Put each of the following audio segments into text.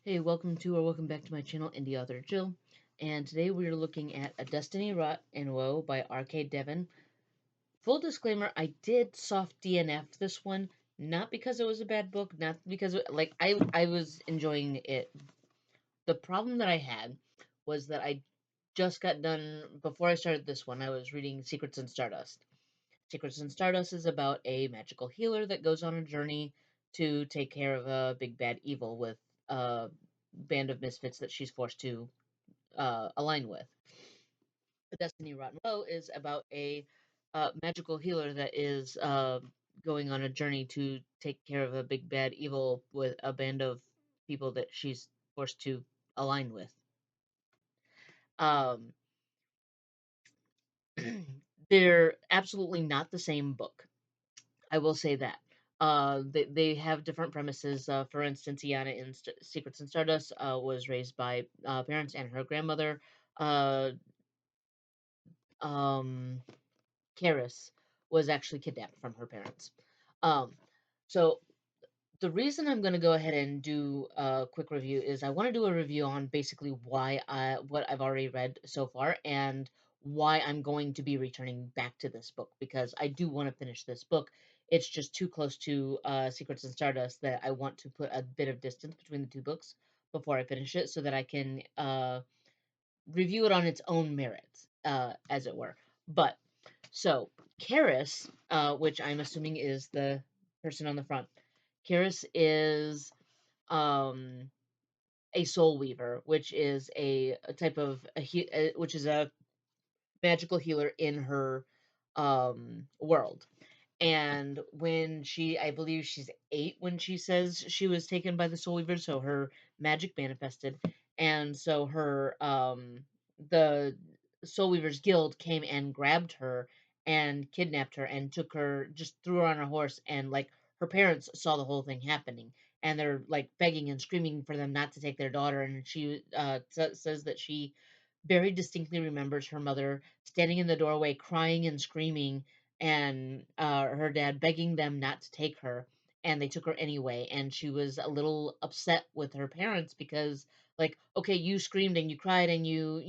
Hey, welcome back to my channel, IndieAuthor Jill. And today we are looking at A Destiny, Wrought, and Woe by R.K. Devon. Full disclaimer, I did soft DNF this one, not because it was a bad book, not because, I was enjoying it. The problem that I had was that I just got done, before I started this one, I was reading Secrets in Stardust. Secrets in Stardust is about a magical healer that goes on a journey to take care of a big bad evil with a band of misfits that she's forced to align with. The Destiny Rotten Low is about a magical healer that is going on a journey to take care of a big bad evil with a band of people that she's forced to align with. Um, they're absolutely not the same book. I will say that. They have different premises. For instance, Iana in Secrets and Stardust was raised by parents, and her grandmother, uh, um, Caris, was actually kidnapped from her parents. Um, so the reason I'm going to go ahead and do a quick review is I want to do a review on basically what I've already read so far and why I'm going to be returning back to this book because I do want to finish this book. It's just too close to Secrets and Stardust that I want to put a bit of distance between the two books before I finish it so that I can review it on its own merits, as it were. But so Caris, which I'm assuming is the person on the front, Caris is um, a soul weaver, which is a type of which is a magical healer in her world. And when I believe she's 8 when she says she was taken by the Soul Weaver, so her magic manifested, and so the Soul Weavers Guild came and grabbed her and kidnapped her and took her, just threw her on a horse, and like her parents saw the whole thing happening, and they're like begging and screaming for them not to take their daughter, and she says that she very distinctly remembers her mother standing in the doorway crying and screaming and her dad begging them not to take her, and they took her anyway, and she was a little upset with her parents because, like, okay, you screamed and you cried and you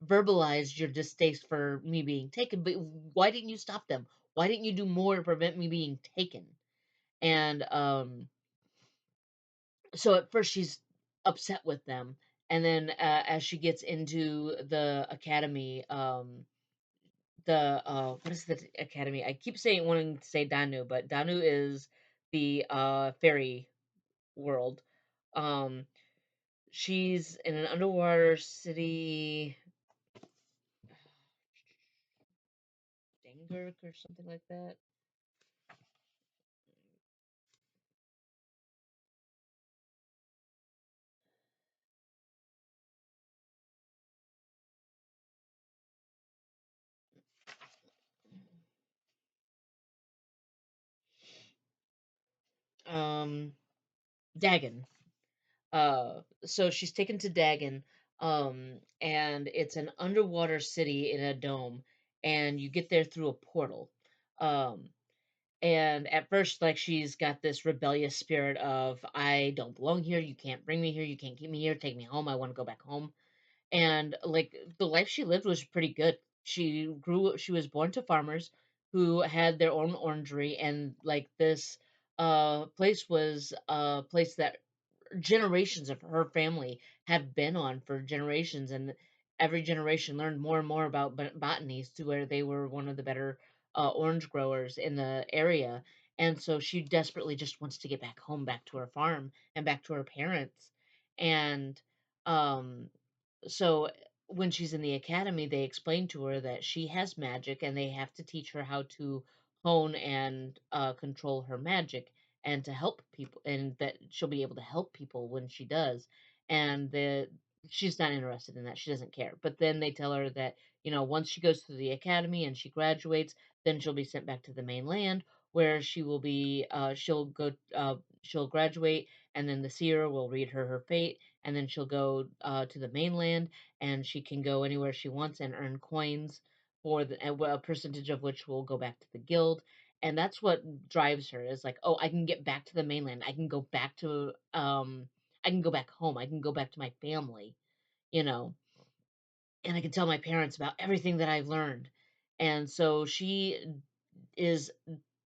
verbalized your distaste for me being taken, but why didn't you stop them? Why didn't you do more to prevent me being taken? And so at first she's upset with them, and then as she gets into the academy, the what is the academy? I keep saying wanting to say Danu, but Danu is the fairy world. Um, she's in an underwater city, Dangurk or something like that. Um, Dagon. So she's taken to Dagon, and it's an underwater city in a dome, and you get there through a portal. Um, and at first, like, she's got this rebellious spirit of, I don't belong here, you can't bring me here, you can't keep me here, take me home, I want to go back home. And like the life she lived was pretty good. She was born to farmers who had their own orangery, and like this place was a place that generations of her family have been on for generations, and every generation learned more and more about botany to where they were one of the better orange growers in the area. And so she desperately just wants to get back home, back to her farm and back to her parents. And um so when she's in the academy, they explain to her that she has magic and they have to teach her how to hone and control her magic and to help people, and that she'll be able to help people when she does. And she's not interested in that. She doesn't care. But then they tell her that, once she goes through the academy and she graduates, then she'll be sent back to the mainland where she'll graduate, and then the seer will read her fate, and then she'll go to the mainland, and she can go anywhere she wants and earn coins for a percentage of which will go back to the guild. And that's what drives her, is like, oh, I can get back to the mainland, I can go back to I can go back home. I can go back to my family, you know, and I can tell my parents about everything that I've learned. And so she is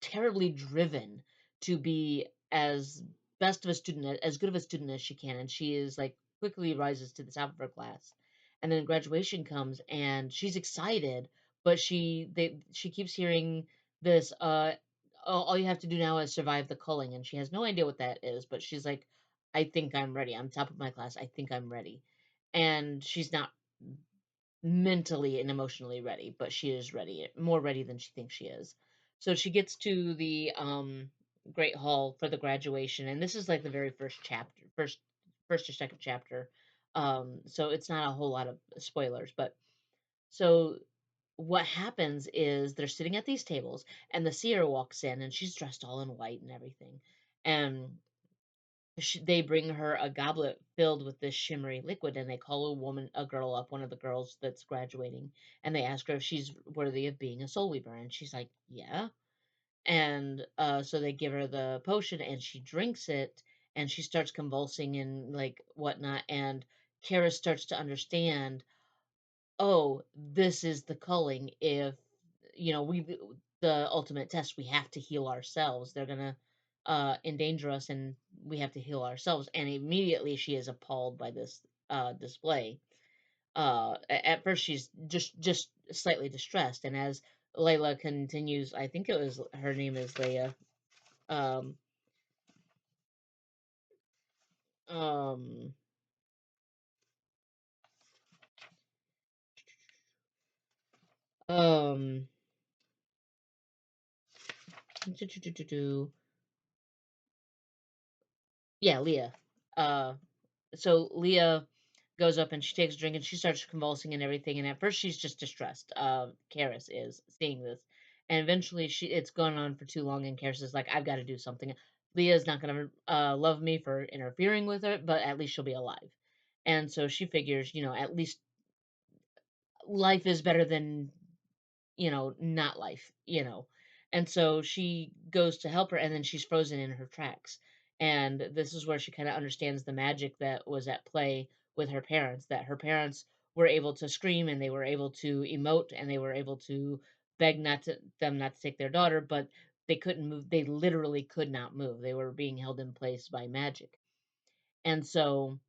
terribly driven to be as best of a student, as good of a student as she can, and she is like quickly rises to the top of her class. And then graduation comes, and she's excited, but she keeps hearing this. All you have to do now is survive the culling, and she has no idea what that is. But she's like, I think I'm ready. I'm top of my class. I think I'm ready, and she's not mentally and emotionally ready, but she is ready, more ready than she thinks she is. So she gets to the Great Hall for the graduation, and this is like the very first chapter, first or second chapter. So it's not a whole lot of spoilers, but so what happens is they're sitting at these tables, and the seer walks in, and she's dressed all in white and everything, and they bring her a goblet filled with this shimmery liquid, and they call a girl up, one of the girls that's graduating, and they ask her if she's worthy of being a soul weaver, and she's like, yeah. And so they give her the potion, and she drinks it, and she starts convulsing and like whatnot, and Kara starts to understand, oh, this is the culling. If we the ultimate test, we have to heal ourselves. They're gonna endanger us, and we have to heal ourselves. And immediately she is appalled by this display. At first she's just slightly distressed, and as Layla continues, I think it was her name is Leia. Um, um, um, yeah, Leah. Uh, so Leah goes up and she takes a drink and she starts convulsing and everything. And at first she's just distressed. Caris is seeing this, and eventually it's gone on for too long. And Caris is like, "I've got to do something." Leah's not gonna love me for interfering with her, but at least she'll be alive. And so she figures, at least life is better than not life, And so she goes to help her, and then she's frozen in her tracks. And this is where she kind of understands the magic that was at play with her parents, that her parents were able to scream, and they were able to emote, and they were able to beg them not to take their daughter, but they couldn't move. They literally could not move. They were being held in place by magic. And so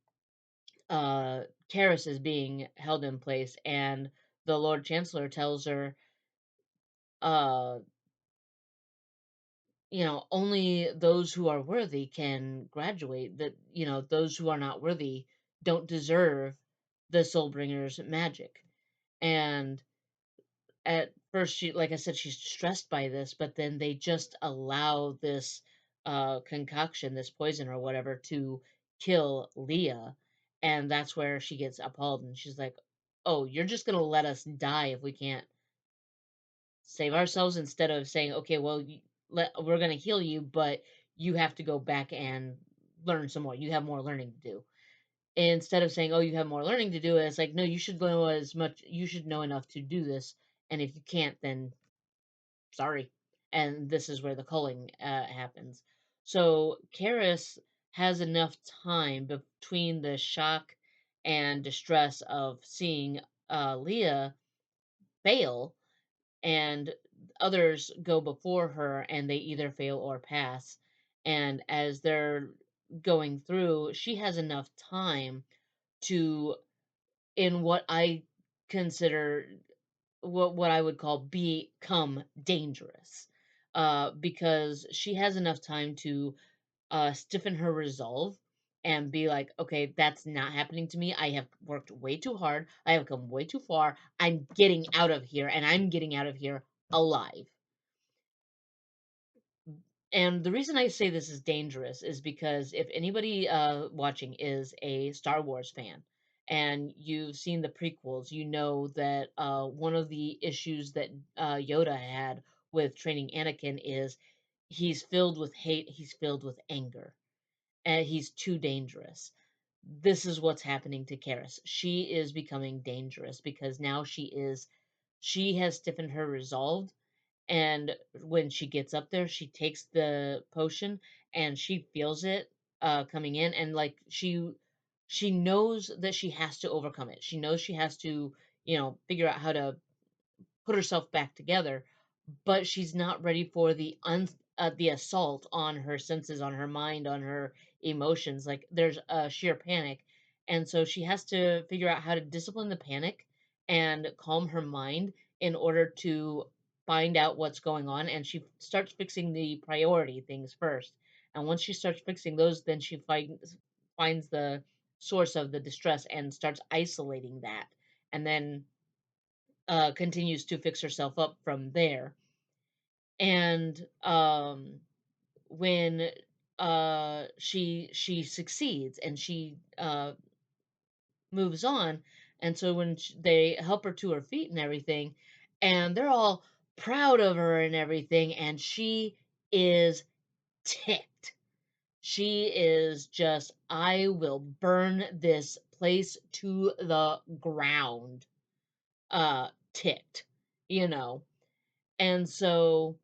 Caris is being held in place, and the Lord Chancellor tells her, uh, only those who are worthy can graduate. That, those who are not worthy don't deserve the Soulbringer's magic. And at first, like I said, she's stressed by this, but then they just allow this concoction, this poison or whatever, to kill Leah. And that's where she gets appalled, and she's like, oh, you're just going to let us die if we can't save ourselves, instead of saying, okay, well, we're going to heal you, but you have to go back and learn some more. You have more learning to do. Instead of saying, oh, you have more learning to do, it's like, no, you should know enough to do this. And if you can't, then sorry. And this is where the culling happens. So Karis has enough time between the shock and distress of seeing Leah fail, and others go before her, and they either fail or pass. And as they're going through, she has enough time to, in what I consider, what I would call, become dangerous, because she has enough time to stiffen her resolve and be like, okay, that's not happening to me. I have worked way too hard. I have come way too far. I'm getting out of here, and I'm getting out of here alive. And the reason I say this is dangerous is because if anybody watching is a Star Wars fan and you've seen the prequels, you know that one of the issues that Yoda had with training Anakin is he's filled with hate, he's filled with anger, and he's too dangerous. This is what's happening to Karis. She is becoming dangerous because now she has stiffened her resolve, and when she gets up there, she takes the potion and she feels it. coming in, and like she knows that she has to overcome it. She knows she has to, figure out how to put herself back together, but she's not ready for the assault on her senses, on her mind, on her emotions. Like there's a sheer panic, and so she has to figure out how to discipline the panic and calm her mind in order to find out what's going on. And she starts fixing the priority things first. And once she starts fixing those, then she finds the source of the distress and starts isolating that, and then continues to fix herself up from there. And when she succeeds and she moves on, and so when they help her to her feet and everything, and they're all proud of her and everything, and she is ticked. She is just, I will burn this place to the ground, ticked, you know. And so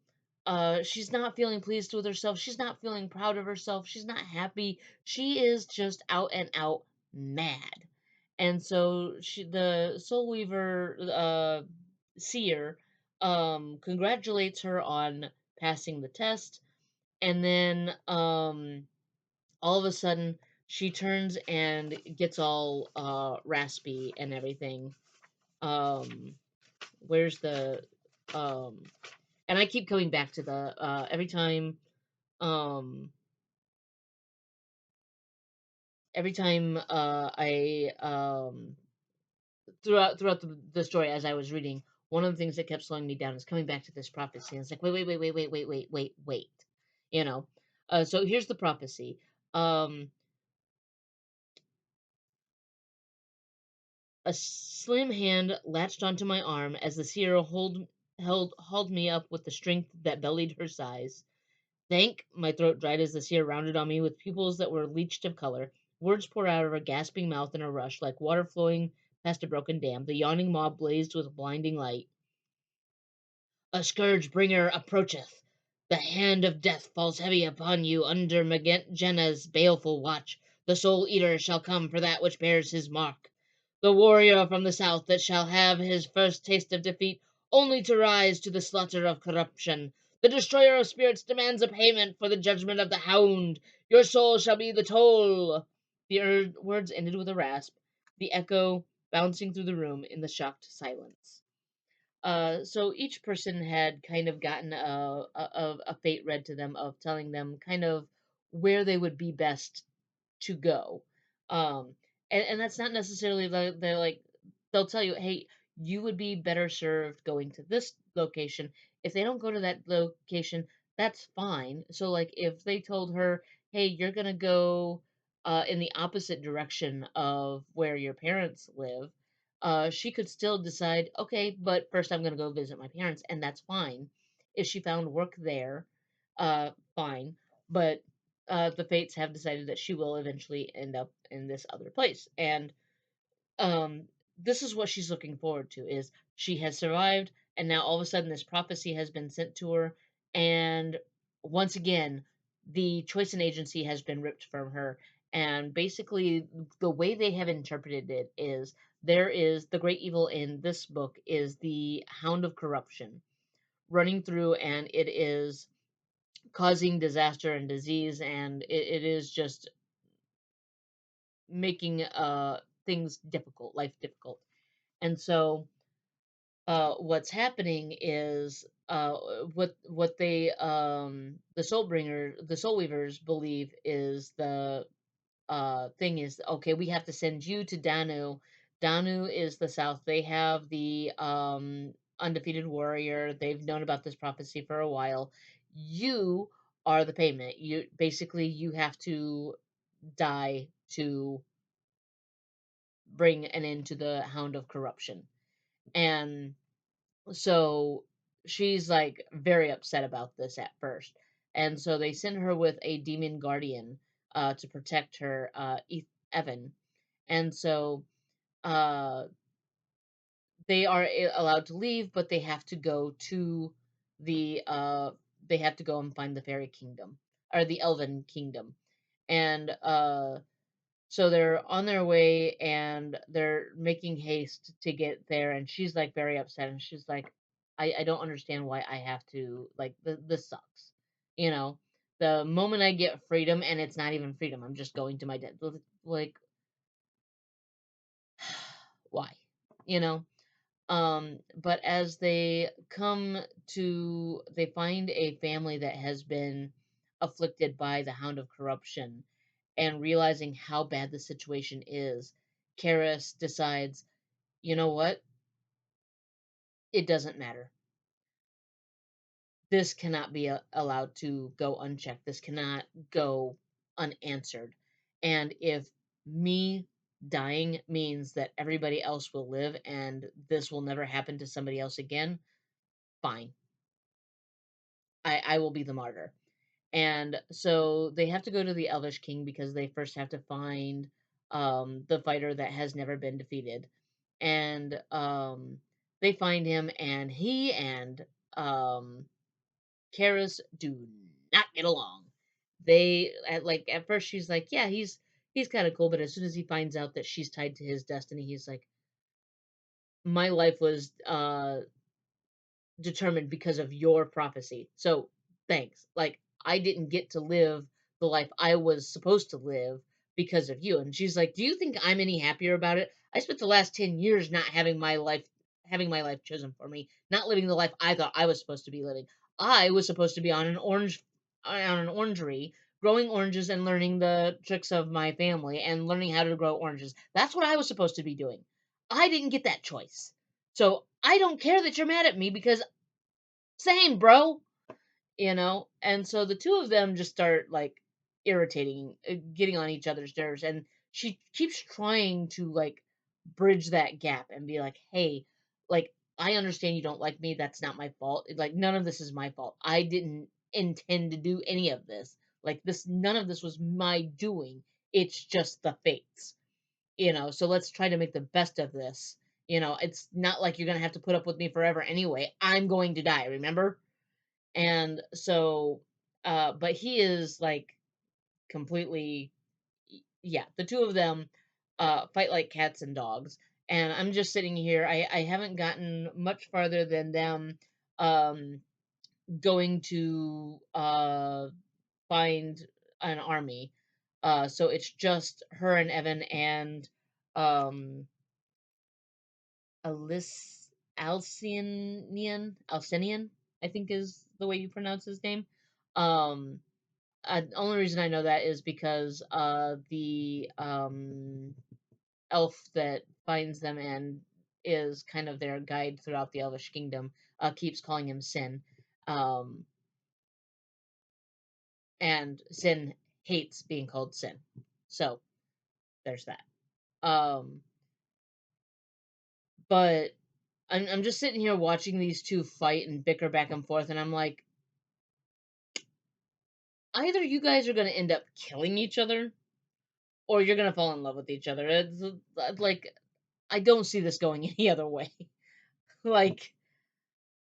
she's not feeling pleased with herself. She's not feeling proud of herself. She's not happy. She is just out and out mad. And so the Soul Weaver seer congratulates her on passing the test. And then all of a sudden, she turns and gets all raspy and everything. Um, where's the um and I keep coming back to the um every time I throughout the story as I was reading, one of the things that kept slowing me down is coming back to this prophecy. And it's like, wait, you know. So here's the prophecy. Um, a slim hand latched onto my arm as the seer hauled me up with the strength that bellied her size. Thank! My throat dried as the seer rounded on me with pupils that were leached of color. Words poured out of her gasping mouth in a rush, like water flowing past a broken dam. The yawning mob blazed with blinding light. A scourge bringer approacheth. The hand of death falls heavy upon you under Magenna's baleful watch. The soul eater shall come for that which bears his mark. The warrior from the south that shall have his first taste of defeat, only to rise to the slaughter of corruption. The destroyer of spirits demands a payment for the judgment of the hound. Your soul shall be the toll. The words ended with a rasp, the echo bouncing through the room in the shocked silence. So each person had kind of gotten a fate read to them of telling them kind of where they would be best to go. Um, and that's not necessarily they're like they'll tell you, hey, you would be better served going to this location. If they don't go to that location, that's fine. So like if they told her, hey, you're gonna go in the opposite direction of where your parents live, she could still decide, okay, but first I'm gonna go visit my parents, and that's fine. If she found work there, fine. But the fates have decided that she will eventually end up in this other place, and um, this is what she's looking forward to: is she has survived, and now all of a sudden this prophecy has been sent to her, and once again the choice and agency has been ripped from her. And basically the way they have interpreted it is, there is the great evil in this book is the hound of corruption running through, and it is causing disaster and disease, and it is just making things difficult, life difficult. And so what's happening is what they the soul weavers believe is the thing is, okay, we have to send you to Danu. Danu is the south. They have the undefeated warrior. They've known about this prophecy for a while. You are the payment. You basically, you have to die to bring an end to the hound of corruption. And so she's like very upset about this at first. And so they send her with a demon guardian to protect her, Evan. And so uh, they are allowed to leave, but they have to go to the they have to go and find the fairy kingdom, or the elven kingdom. And so they're on their way and they're making haste to get there, and she's like very upset, and she's like, I don't understand why I have to, like, this sucks. You know, the moment I get freedom, and it's not even freedom, I'm just going to my death. Like, why? You know? But as they come to, they find a family that has been afflicted by the hound of corruption, and realizing how bad the situation is, Caris decides, you know what? It doesn't matter. This cannot be allowed to go unchecked. This cannot go unanswered. And if me dying means that everybody else will live and this will never happen to somebody else again, fine. I will be the martyr. And so they have to go to the Elvish King because they first have to find the fighter that has never been defeated. And they find him, and he and um, Karis do not get along. At first she's like, yeah, he's kind of cool, but as soon as he finds out that she's tied to his destiny, he's like, my life was determined because of your prophecy. So thanks. Like, I didn't get to live the life I was supposed to live because of you. And she's like, do you think I'm any happier about it? I spent the last 10 years not having my life chosen for me, not living the life I thought I was supposed to be living. I was supposed to be on an orangery, growing oranges and learning the tricks of my family and learning how to grow oranges. That's what I was supposed to be doing. I didn't get that choice. So I don't care that you're mad at me because same, bro. And so the two of them just start like irritating, getting on each other's nerves, and she keeps trying to like bridge that gap and be like, hey, like, I understand you don't like me, that's not my fault, like, none of this is my fault, I didn't intend to do any of this, like, this none of this was my doing, it's just the fates, so let's try to make the best of this. It's not like you're going to have to put up with me forever anyway, I'm going to die, remember? And so, but he is like completely, yeah, the two of them fight like cats and dogs. And I'm just sitting here. I haven't gotten much farther than them um, going to find an army. So it's just her and Evan and um, Alis Alcinian, I think is the way you pronounce his name. Um, only reason I know that is because the elf that finds them and is kind of their guide throughout the Elvish kingdom keeps calling him Sin, um, and Sin hates being called Sin. So there's that. Um, but I'm just sitting here watching these two fight and bicker back and forth, and I'm like, either you guys are gonna end up killing each other, or you're gonna fall in love with each other. It's like, I don't see this going any other way. Like,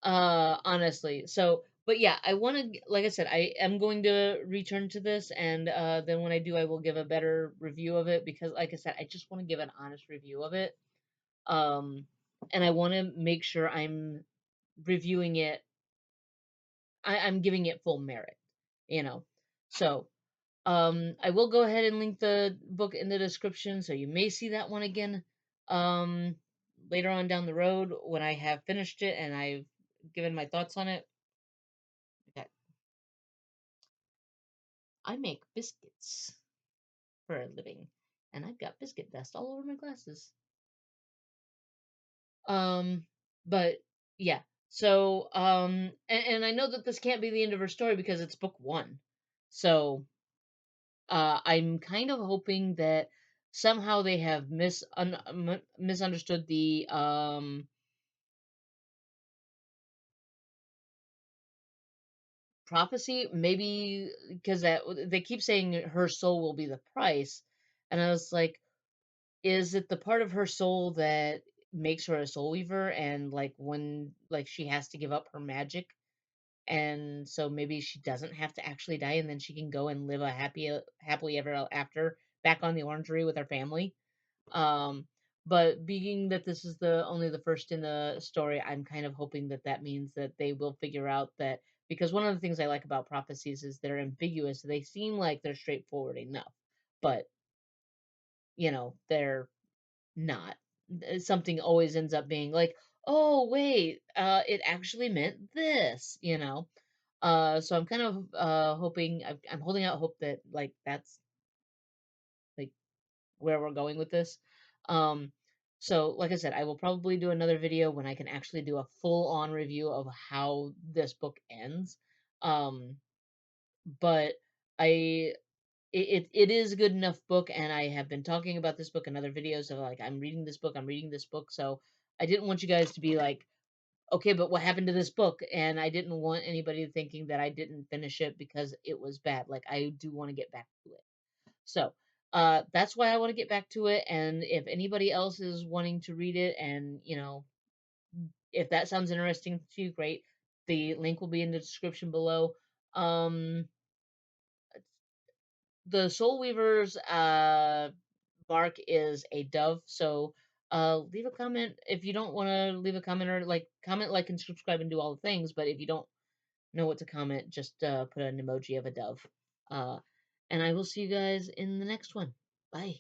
honestly. So, but yeah, I want to, like I said, I am going to return to this, and then when I do, I will give a better review of it because, like I said, I just want to give an honest review of it. Um, and I want to make sure I'm reviewing it. I'm giving it full merit, you know. So, I will go ahead and link the book in the description, so you may see that one again um, later on down the road when I have finished it and I've given my thoughts on it. Okay. I make biscuits for a living, and I've got biscuit dust all over my glasses. Um, but yeah, so and I know that this can't be the end of her story because it's book one, so I'm kind of hoping that somehow they have misunderstood the prophecy. Maybe because that they keep saying her soul will be the price, and I was like, is it the part of her soul that makes her a soul weaver, and like when like she has to give up her magic? and so maybe she doesn't have to actually die, and then she can go and live a happily ever after back on the orangery with her family. Um, but being that this is the only the first in the story, I'm kind of hoping that that means that they will figure out that, because one of the things I like about prophecies is they're ambiguous. They seem like they're straightforward enough, but they're not. Something always ends up being like, oh wait, it actually meant this. So I'm kind of hoping, I'm holding out hope that like that's like where we're going with this. Um, so, like I said, I will probably do another video when I can actually do a full on review of how this book ends. Um, but I it is a good enough book, and I have been talking about this book in other videos of like I'm reading this book. So I didn't want you guys to be like, okay, but what happened to this book? And I didn't want anybody thinking that I didn't finish it because it was bad. Like I do want to get back to it. So that's why I want to get back to it. And if anybody else is wanting to read it, and if that sounds interesting to you, great. The link will be in the description below. Um, the Soul Weaver's mark is a dove. So leave a comment if you don't want to leave a comment, or like comment, like, and subscribe and do all the things. But if you don't know what to comment, just put an emoji of a dove. Uh, and I will see you guys in the next one. Bye.